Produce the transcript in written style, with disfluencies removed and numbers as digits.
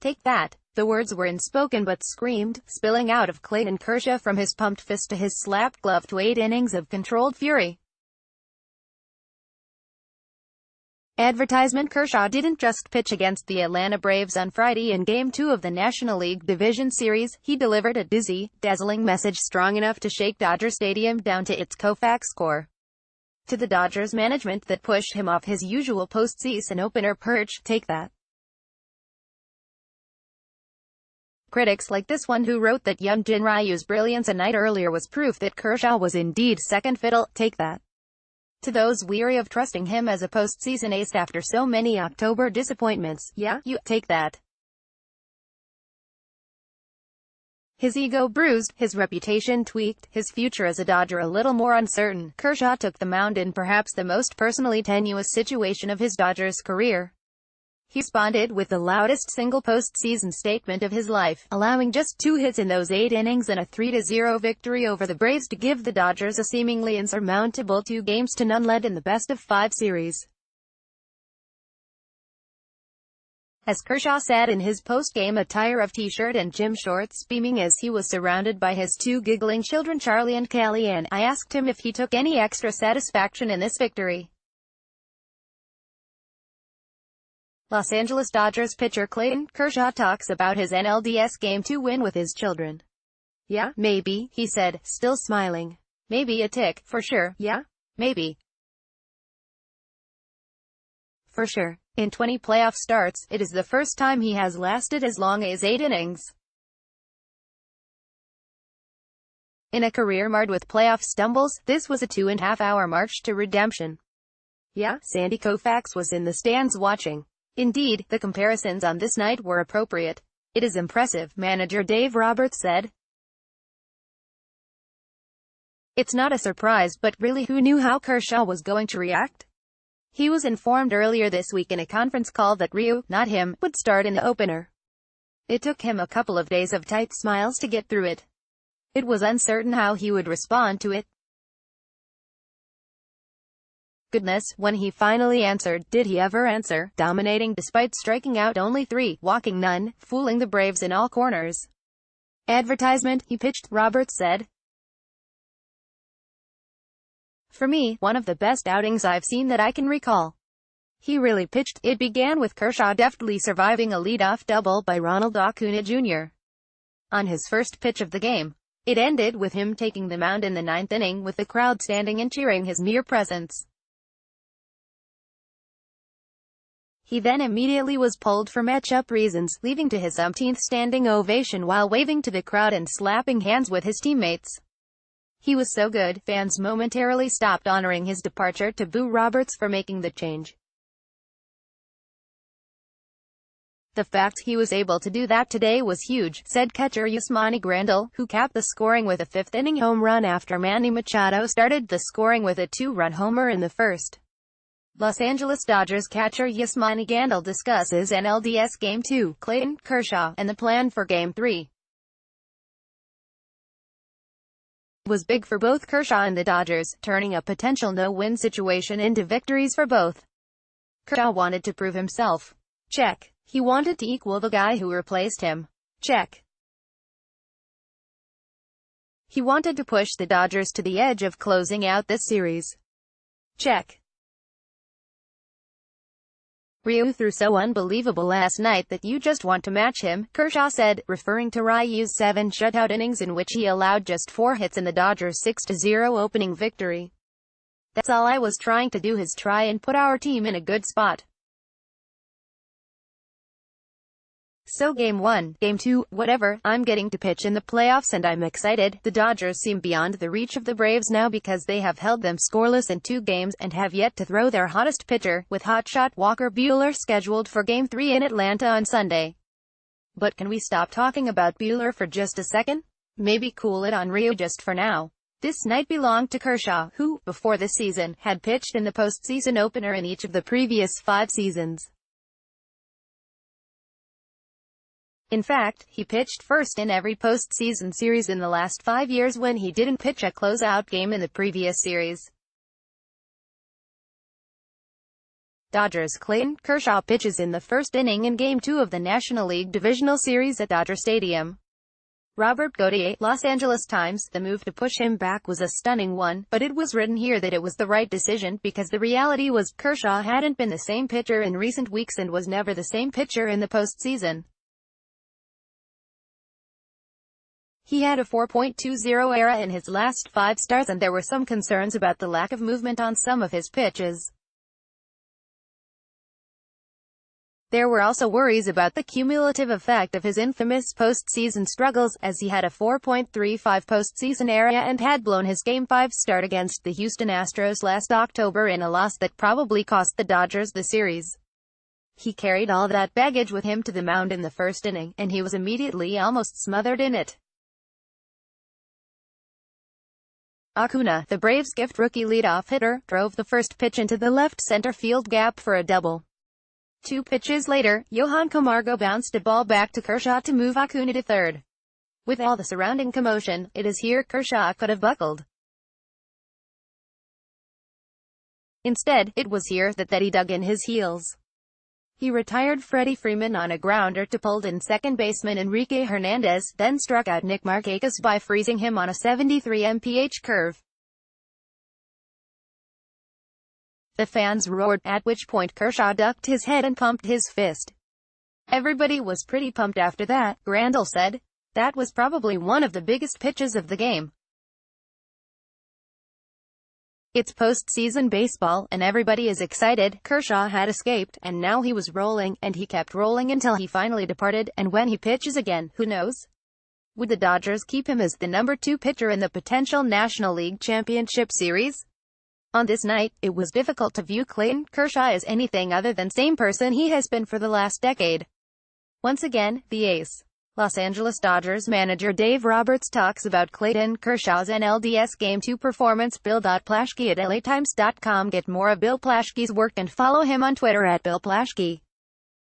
Take that. The words were unspoken but screamed, spilling out of Clayton Kershaw from his pumped fist to his slapped glove to 8 innings of controlled fury. Advertisement: Kershaw didn't just pitch against the Atlanta Braves on Friday in Game 2 of the National League Division Series, he delivered a dizzy, dazzling message strong enough to shake Dodger Stadium down to its Koufax core. To the Dodgers management that pushed him off his usual postseason opener perch, take that. Critics like this one who wrote that Hyun-Jin Ryu's brilliance a night earlier was proof that Kershaw was indeed second fiddle, take that. To those weary of trusting him as a postseason ace after so many October disappointments, yeah, you take that. His ego bruised, his reputation tweaked, his future as a Dodger a little more uncertain, Kershaw took the mound in perhaps the most personally tenuous situation of his Dodgers career. He responded with the loudest single postseason statement of his life, allowing just 2 hits in those 8 innings and a 3-0 victory over the Braves to give the Dodgers a seemingly insurmountable 2-0 lead in the best-of-5 series. As Kershaw sat in his post-game attire of t-shirt and gym shorts, beaming as he was surrounded by his 2 giggling children Charlie and Callie, I asked him if he took any extra satisfaction in this victory. Los Angeles Dodgers pitcher Clayton Kershaw talks about his NLDS Game 2 win with his children. Yeah, maybe, he said, still smiling. Maybe a tick, for sure, yeah, maybe. For sure. In 20 playoff starts, it is the first time he has lasted as long as 8 innings. In a career marred with playoff stumbles, this was a 2.5-hour march to redemption. Yeah, Sandy Koufax was in the stands watching. Indeed, the comparisons on this night were appropriate. It is impressive, manager Dave Roberts said. It's not a surprise, but really, who knew how Kershaw was going to react? He was informed earlier this week in a conference call that Ryu, not him, would start in the opener. It took him a couple of days of tight smiles to get through it. It was uncertain how he would respond to it. Goodness, when he finally answered, did he ever answer, dominating despite striking out only 3, walking none, fooling the Braves in all corners. Advertisement: he pitched, Roberts said. For me, one of the best outings I've seen that I can recall. He really pitched. It began with Kershaw deftly surviving a leadoff double by Ronald Acuna Jr. on his first pitch of the game. It ended with him taking the mound in the 9th inning with the crowd standing and cheering his mere presence. He then immediately was pulled for matchup reasons, leaving to his umpteenth standing ovation while waving to the crowd and slapping hands with his teammates. He was so good, fans momentarily stopped honoring his departure to boo Roberts for making the change. The fact he was able to do that today was huge, said catcher Yasmani Grandal, who capped the scoring with a 5th-inning home run after Manny Machado started the scoring with a 2-run homer in the first. Los Angeles Dodgers catcher Yasmani Grandal discusses NLDS Game 2, Clayton Kershaw, and the plan for Game 3. It was big for both Kershaw and the Dodgers, turning a potential no-win situation into victories for both. Kershaw wanted to prove himself. Check. He wanted to equal the guy who replaced him. Check. He wanted to push the Dodgers to the edge of closing out this series. Check. Ryu threw so unbelievable last night that you just want to match him, Kershaw said, referring to Ryu's 7 shutout innings in which he allowed just 4 hits in the Dodgers' 6-0 opening victory. That's all I was trying to do, is try and put our team in a good spot. So Game 1, Game 2, whatever, I'm getting to pitch in the playoffs and I'm excited. The Dodgers seem beyond the reach of the Braves now because they have held them scoreless in 2 games and have yet to throw their hottest pitcher, with hotshot Walker Buehler scheduled for Game 3 in Atlanta on Sunday. But can we stop talking about Buehler for just a second? Maybe cool it on Ryu just for now. This night belonged to Kershaw, who, before this season, had pitched in the postseason opener in each of the previous 5 seasons. In fact, he pitched first in every postseason series in the last 5 years when he didn't pitch a closeout game in the previous series. Dodgers' Clayton Kershaw pitches in the first inning in Game 2 of the National League Divisional Series at Dodger Stadium. Robert Gauthier, Los Angeles Times, the move to push him back was a stunning one, but it was written here that it was the right decision, because the reality was, Kershaw hadn't been the same pitcher in recent weeks and was never the same pitcher in the postseason. He had a 4.20 ERA in his last 5 starts and there were some concerns about the lack of movement on some of his pitches. There were also worries about the cumulative effect of his infamous postseason struggles, as he had a 4.35 postseason ERA and had blown his Game 5 start against the Houston Astros last October in a loss that probably cost the Dodgers the series. He carried all that baggage with him to the mound in the first inning, and he was immediately almost smothered in it. Acuna, the Braves' gift rookie leadoff hitter, drove the first pitch into the left center field gap for a double. 2 pitches later, Johan Camargo bounced a ball back to Kershaw to move Acuna to third. With all the surrounding commotion, it is here Kershaw could have buckled. Instead, it was here that he dug in his heels. He retired Freddie Freeman on a grounder to pulled-in second baseman Enrique Hernandez, then struck out Nick Markakis by freezing him on a 73 mph curve. The fans roared, at which point Kershaw ducked his head and pumped his fist. Everybody was pretty pumped after that, Grandal said. That was probably one of the biggest pitches of the game. It's postseason baseball, and everybody is excited. Kershaw had escaped, and now he was rolling, and he kept rolling until he finally departed, and when he pitches again, who knows? Would the Dodgers keep him as the number 2 pitcher in the potential National League Championship Series? On this night, it was difficult to view Clayton Kershaw as anything other than same person he has been for the last decade. Once again, the ace. Los Angeles Dodgers manager Dave Roberts talks about Clayton Kershaw's NLDS Game 2 performance. Bill Plaschke at LATimes.com. Get more of Bill Plaschke's work and follow him on Twitter at Bill Plaschke.